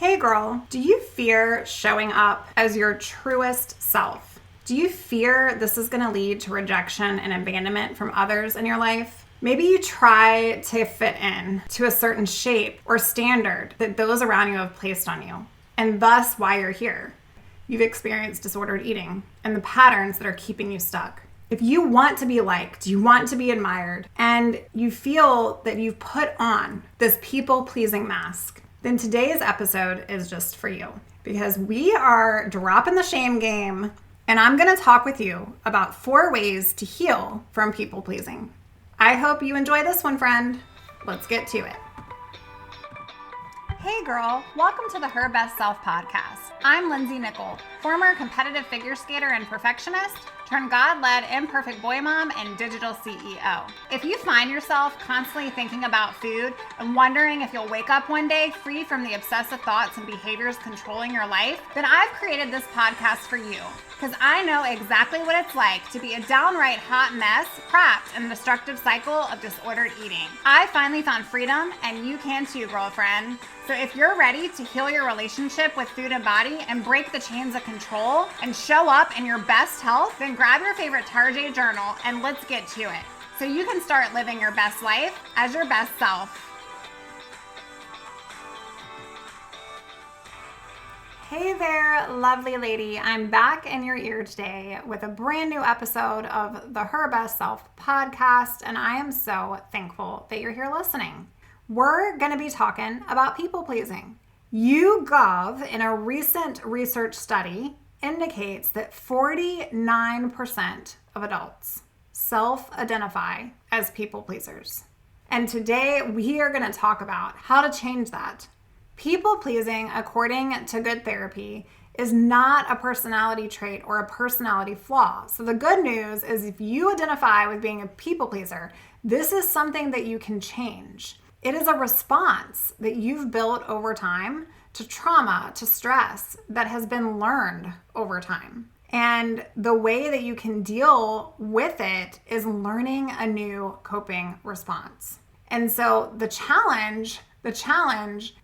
Hey girl, do you fear showing up as your truest self? Do you fear this is going to lead to rejection and abandonment from others in your life? Maybe you try to fit in to a certain shape or standard that those around you have placed on you, and thus why you're here. You've experienced disordered eating and the patterns that are keeping you stuck. If you want to be liked, you want to be admired, and you feel that you've put on this people-pleasing mask, then today's episode is just for you, because we are dropping the shame game, and I'm going to talk with you about 4 ways to heal from people-pleasing. I hope you enjoy this one, friend. Let's get to it. Hey girl, welcome to the Her Best Self podcast. I'm Lindsay Nickel, former competitive figure skater and perfectionist, turned God-led imperfect boy mom and digital CEO. If you find yourself constantly thinking about food and wondering if you'll wake up one day free from the obsessive thoughts and behaviors controlling your life, then I've created this podcast for you, because I know exactly what it's like to be a downright hot mess trapped in the destructive cycle of disordered eating. I finally found freedom, and you can too, girlfriend. So if you're ready to heal your relationship with food and body and break the chains of control and show up in your best health, then grab your favorite Tarjay journal and let's get to it, so you can start living your best life as your best self. Hey there, lovely lady. I'm back in your ear today with a brand new episode of the Her Best Self podcast, and I am so thankful that you're here listening. We're going to be talking about people pleasing. YouGov, in a recent research study, indicates that 49% of adults self-identify as people pleasers. And today we are going to talk about how to change that. People pleasing, according to Good Therapy, is not a personality trait or a personality flaw. So the good news is, if you identify with being a people pleaser, this is something that you can change. It is a response that you've built over time to trauma, to stress that has been learned over time. And the way that you can deal with it is learning a new coping response. And so the challenge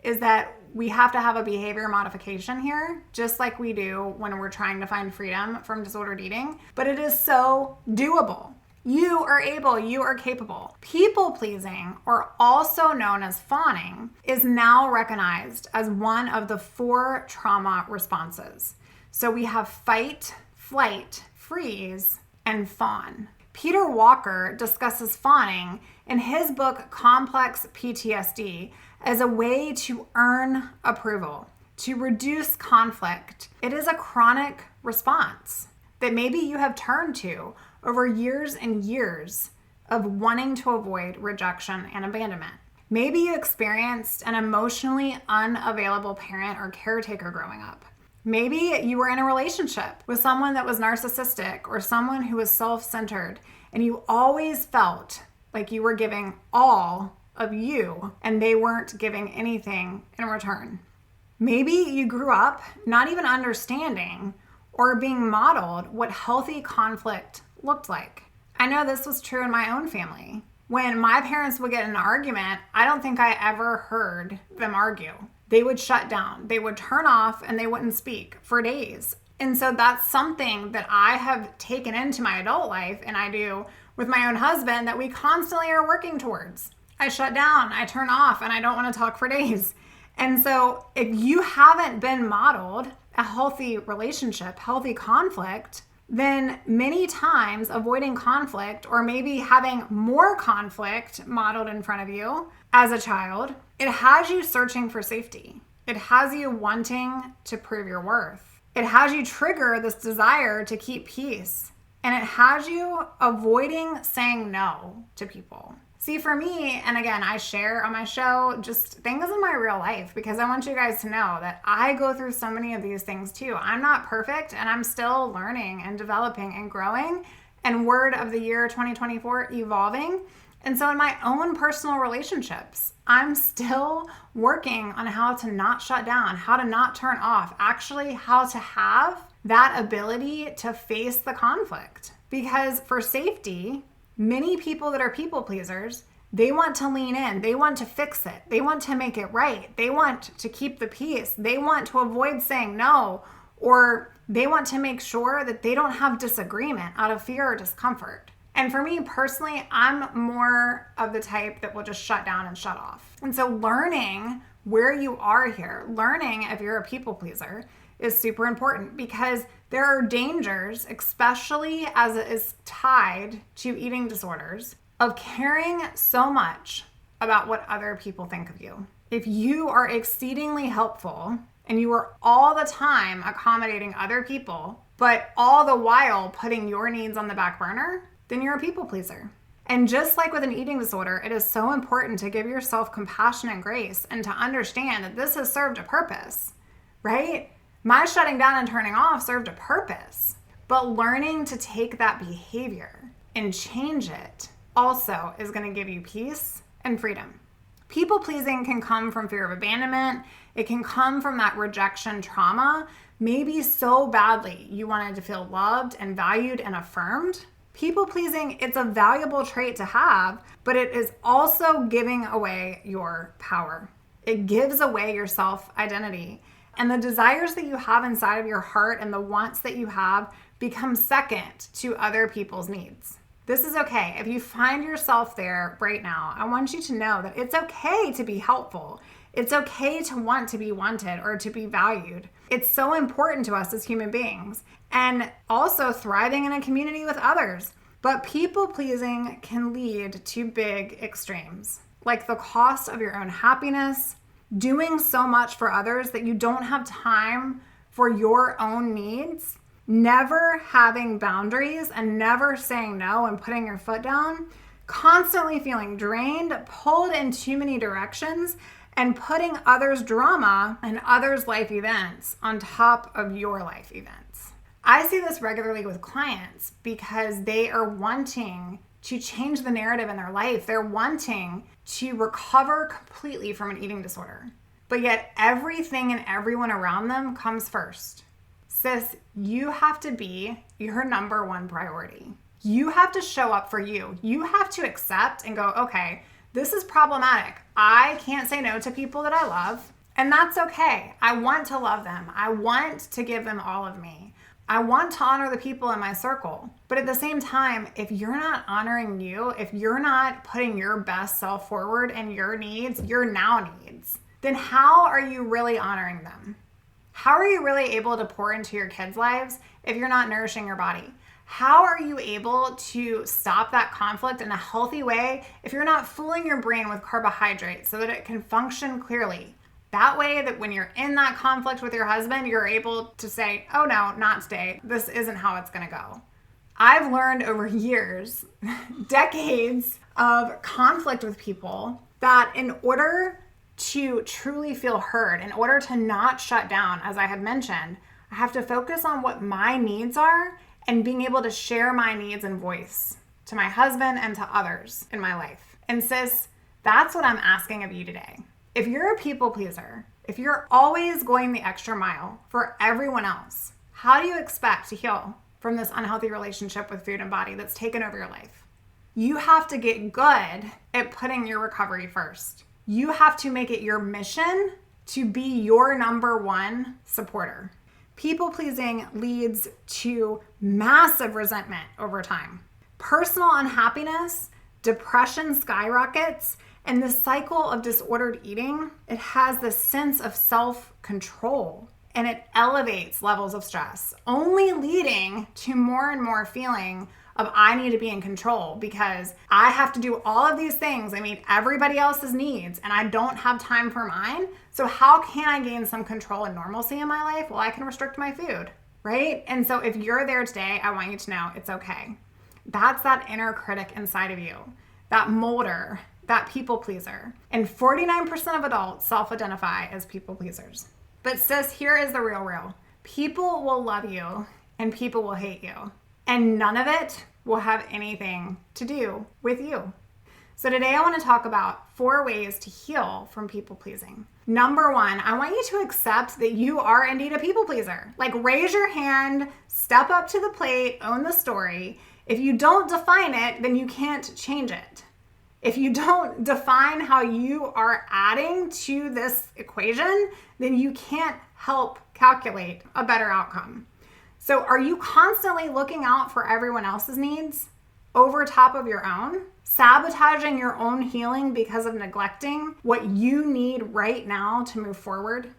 is that we have to have a behavior modification here, just like we do when we're trying to find freedom from disordered eating, but it is so doable. You are able, you are capable. People-pleasing, or also known as fawning, is now recognized as one of the 4 trauma responses. So we have fight, flight, freeze, and fawn. Peter Walker discusses fawning in his book Complex PTSD as a way to earn approval, to reduce conflict. It is a chronic response that maybe you have turned to over years and years of wanting to avoid rejection and abandonment. Maybe you experienced an emotionally unavailable parent or caretaker growing up. Maybe you were in a relationship with someone that was narcissistic or someone who was self-centered, and you always felt like you were giving all of you and they weren't giving anything in return. Maybe you grew up not even understanding or being modeled what healthy conflict looked like. I know this was true in my own family. When my parents would get in an argument, I don't think I ever heard them argue. They would shut down, they would turn off, and they wouldn't speak for days. And so that's something that I have taken into my adult life, and I do with my own husband, that we constantly are working towards. I shut down, I turn off, and I don't want to talk for days. And so if you haven't been modeled a healthy relationship, healthy conflict, then many times avoiding conflict, or maybe having more conflict modeled in front of you as a child, it has you searching for safety. It has you wanting to prove your worth. It has you trigger this desire to keep peace. And it has you avoiding saying no to people. See, for me, and again, I share on my show just things in my real life, because I want you guys to know that I go through so many of these things too. I'm not perfect, and I'm still learning and developing and growing, and word of the year 2024, evolving. And so in my own personal relationships, I'm still working on how to not shut down, how to not turn off, actually how to have that ability to face the conflict. Because for safety, many people that are people pleasers They want to lean in. They want to fix it. They want to make it right. They want to keep the peace. They want to avoid saying no, or they want to make sure that they don't have disagreement out of fear or discomfort. And for me personally, I'm more of the type that will just shut down and shut off. And so learning where you are here, learning if you're a people pleaser is super important, because there are dangers, especially as it is tied to eating disorders, of caring so much about what other people think of you. If you are exceedingly helpful and you are all the time accommodating other people, but all the while putting your needs on the back burner, then you're a people pleaser. And just like with an eating disorder, it is so important to give yourself compassion and grace and to understand that this has served a purpose, right? My shutting down and turning off served a purpose, but learning to take that behavior and change it also is going to give you peace and freedom. People pleasing can come from fear of abandonment. It can come from that rejection trauma, maybe so badly you wanted to feel loved and valued and affirmed. People pleasing, it's a valuable trait to have, but it is also giving away your power. It gives away your self-identity. And the desires that you have inside of your heart and the wants that you have become second to other people's needs. This is okay. If you find yourself there right now, I want you to know that it's okay to be helpful. It's okay to want to be wanted or to be valued. It's so important to us as human beings. And also thriving in a community with others. But people pleasing can lead to big extremes, like the cost of your own happiness, doing so much for others that you don't have time for your own needs, never having boundaries and never saying no and putting your foot down, constantly feeling drained, pulled in too many directions, and putting others' drama and others' life events on top of your life events. I see this regularly with clients because they are wanting to change the narrative in their life. They're wanting to recover completely from an eating disorder. But yet everything and everyone around them comes first. Sis, you have to be your number one priority. You have to show up for you. You have to accept and go, okay, this is problematic. I can't say no to people that I love, and that's okay. I want to love them. I want to give them all of me. I want to honor the people in my circle. But at the same time, if you're not honoring you, if you're not putting your best self forward and your needs, your now needs, then how are you really honoring them? How are you really able to pour into your kids' lives if you're not nourishing your body? How are you able to stop that conflict in a healthy way if you're not fooling your brain with carbohydrates so that it can function clearly? That way that when you're in that conflict with your husband, you're able to say, oh no, not today. This isn't how it's gonna go. I've learned over years, decades of conflict with people, that in order to truly feel heard, in order to not shut down, as I had mentioned, I have to focus on what my needs are and being able to share my needs and voice to my husband and to others in my life. And sis, that's what I'm asking of you today. If you're a people pleaser, if you're always going the extra mile for everyone else, how do you expect to heal from this unhealthy relationship with food and body that's taken over your life? You have to get good at putting your recovery first. You have to make it your mission to be your number one supporter. People pleasing leads to massive resentment over time. Personal unhappiness, depression skyrockets, and the cycle of disordered eating, it has this sense of self-control and it elevates levels of stress, only leading to more and more feeling of I need to be in control because I have to do all of these things. I meet everybody else's needs and I don't have time for mine. So how can I gain some control and normalcy in my life? Well, I can restrict my food, right? And so if you're there today, I want you to know it's okay. That's that inner critic inside of you, that molder, that people pleaser. And 49% of adults self-identify as people pleasers. But sis, here is the real. People will love you and people will hate you. And none of it will have anything to do with you. So today I want to talk about 4 ways to heal from people pleasing. Number 1, I want you to accept that you are indeed a people pleaser. Like raise your hand, step up to the plate, own the story. If you don't define it, then you can't change it. If you don't define how you are adding to this equation, then you can't help calculate a better outcome. So are you constantly looking out for everyone else's needs over top of your own? Sabotaging your own healing because of neglecting what you need right now to move forward?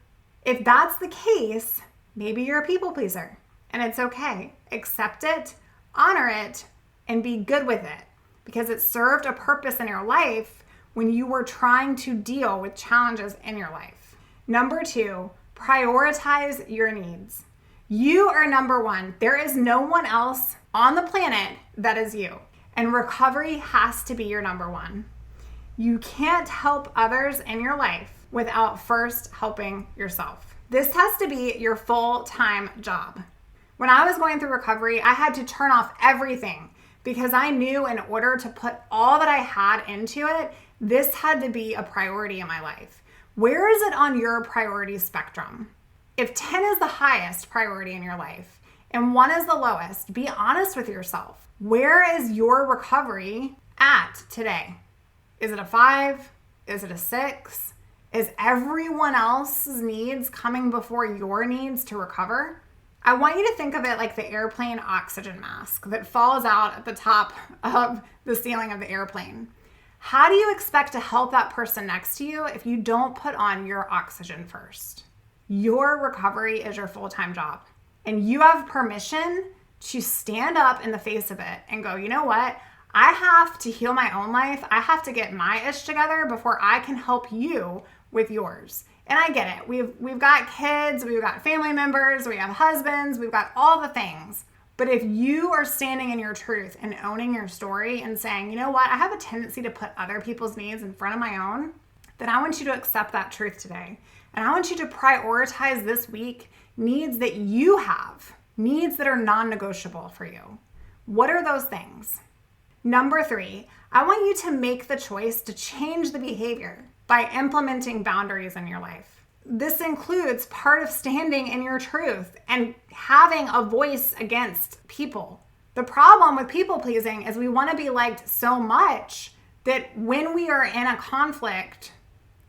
If that's the case, maybe you're a people pleaser, and it's okay. Accept it, honor it, and be good with it, because it served a purpose in your life when you were trying to deal with challenges in your life. Number 2, prioritize your needs. You are number 1. There is no one else on the planet that is you. And recovery has to be your number 1. You can't help others in your life without first helping yourself. This has to be your full-time job. When I was going through recovery, I had to turn off everything because I knew in order to put all that I had into it, this had to be a priority in my life. Where is it on your priority spectrum? If 10 is the highest priority in your life and 1 is the lowest, be honest with yourself. Where is your recovery at today? Is it a 5? Is it a 6? Is everyone else's needs coming before your needs to recover? I want you to think of it like the airplane oxygen mask that falls out at the top of the ceiling of the airplane. How do you expect to help that person next to you if you don't put on your oxygen first? Your recovery is your full-time job, and you have permission to stand up in the face of it and go, you know what? I have to heal my own life. I have to get my ish together before I can help you with yours. And I get it. We've got kids, we've got family members, we have husbands, we've got all the things. But if you are standing in your truth and owning your story and saying, you know what? I have a tendency to put other people's needs in front of my own, then I want you to accept that truth today. And I want you to prioritize this week needs that you have, needs that are non-negotiable for you. What are those things? Number 3, I want you to make the choice to change the behavior by implementing boundaries in your life. This includes part of standing in your truth and having a voice against people. The problem with people pleasing is we want to be liked so much that when we are in a conflict,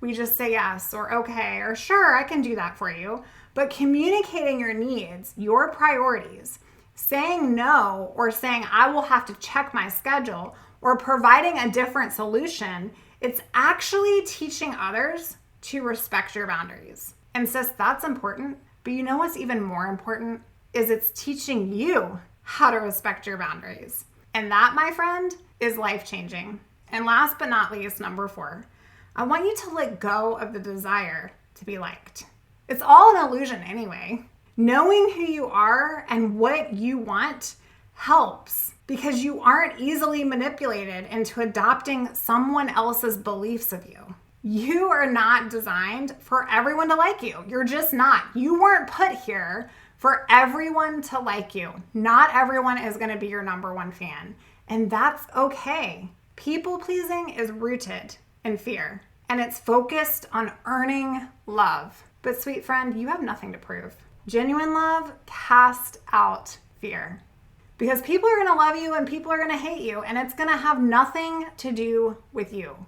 we just say yes or okay or sure, I can do that for you. But communicating your needs, your priorities, saying no or saying I will have to check my schedule or providing a different solution, it's actually teaching others to respect your boundaries. And sis, that's important. But you know what's even more important is it's teaching you how to respect your boundaries. And that, my friend, is life-changing. And last but not least, number 4, I want you to let go of the desire to be liked. It's all an illusion anyway. Knowing who you are and what you want helps because you aren't easily manipulated into adopting someone else's beliefs of you. You are not designed for everyone to like you. You're just not. You weren't put here for everyone to like you. Not everyone is going to be your number 1 fan. And that's okay. People pleasing is rooted in fear, and it's focused on earning love. But sweet friend, you have nothing to prove. Genuine love casts out fear. Because people are going to love you and people are going to hate you, and it's going to have nothing to do with you.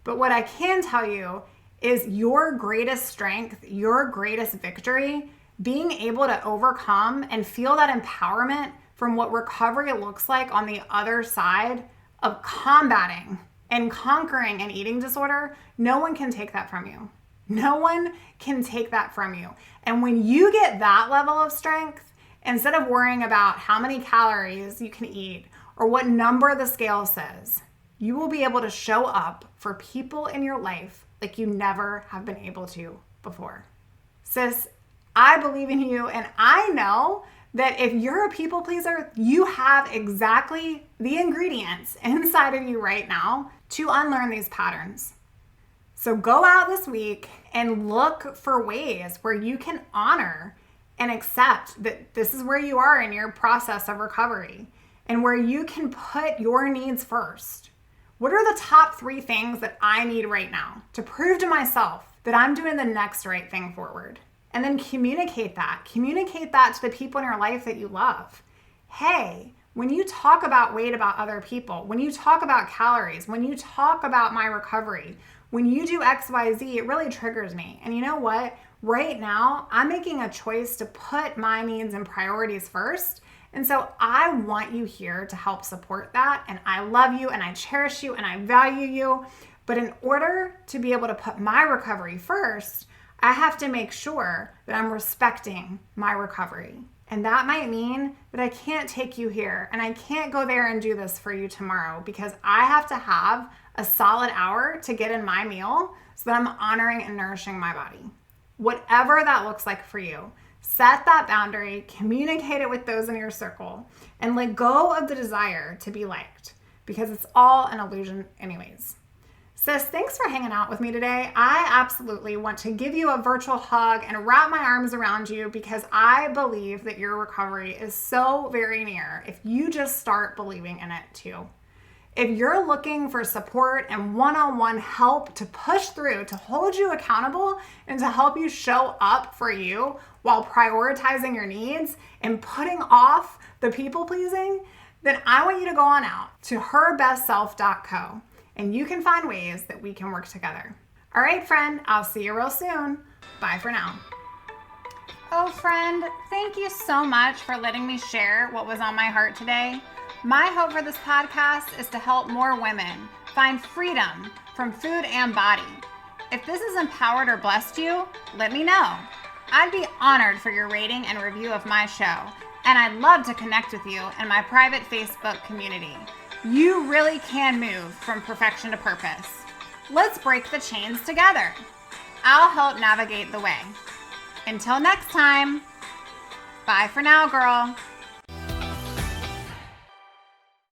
But what I can tell you is your greatest strength, your greatest victory, being able to overcome and feel that empowerment from what recovery looks like on the other side of combating and conquering an eating disorder, no one can take that from you. No one can take that from you. And when you get that level of strength, instead of worrying about how many calories you can eat or what number the scale says, you will be able to show up for people in your life like you never have been able to before. Sis, I believe in you, and I know that if you're a people pleaser, you have exactly the ingredients inside of you right now to unlearn these patterns. So go out this week and look for ways where you can honor and accept that this is where you are in your process of recovery and where you can put your needs first. What are the top 3 things that I need right now to prove to myself that I'm doing the next right thing forward? And then communicate that. Communicate that to the people in your life that you love. Hey, When you talk about weight about other people, when you talk about calories, when you talk about my recovery, when you do XYZ, it really triggers me. And you know what? Right now, I'm making a choice to put my needs and priorities first. And so I want you here to help support that. And I love you and I cherish you and I value you. But in order to be able to put my recovery first, I have to make sure that I'm respecting my recovery. And that might mean that I can't take you here and I can't go there and do this for you tomorrow because I have to have a solid hour to get in my meal so that I'm honoring and nourishing my body. Whatever that looks like for you, set that boundary, communicate it with those in your circle, and let go of the desire to be liked because it's all an illusion anyways. Sis, thanks for hanging out with me today. I absolutely want to give you a virtual hug and wrap my arms around you because I believe that your recovery is so very near if you just start believing in it too. If you're looking for support and one-on-one help to push through, to hold you accountable, and to help you show up for you while prioritizing your needs and putting off the people-pleasing, then I want you to go on out to herbestself.co. And you can find ways that we can work together. All right, friend, I'll see you real soon. Bye for now. Oh, friend, thank you so much for letting me share what was on my heart today. My hope for this podcast is to help more women find freedom from food and body. If this has empowered or blessed you, let me know. I'd be honored for your rating and review of my show, and I'd love to connect with you in my private Facebook community. You really can move from perfection to purpose. Let's break the chains together. I'll help navigate the way. Until next time, bye for now, girl.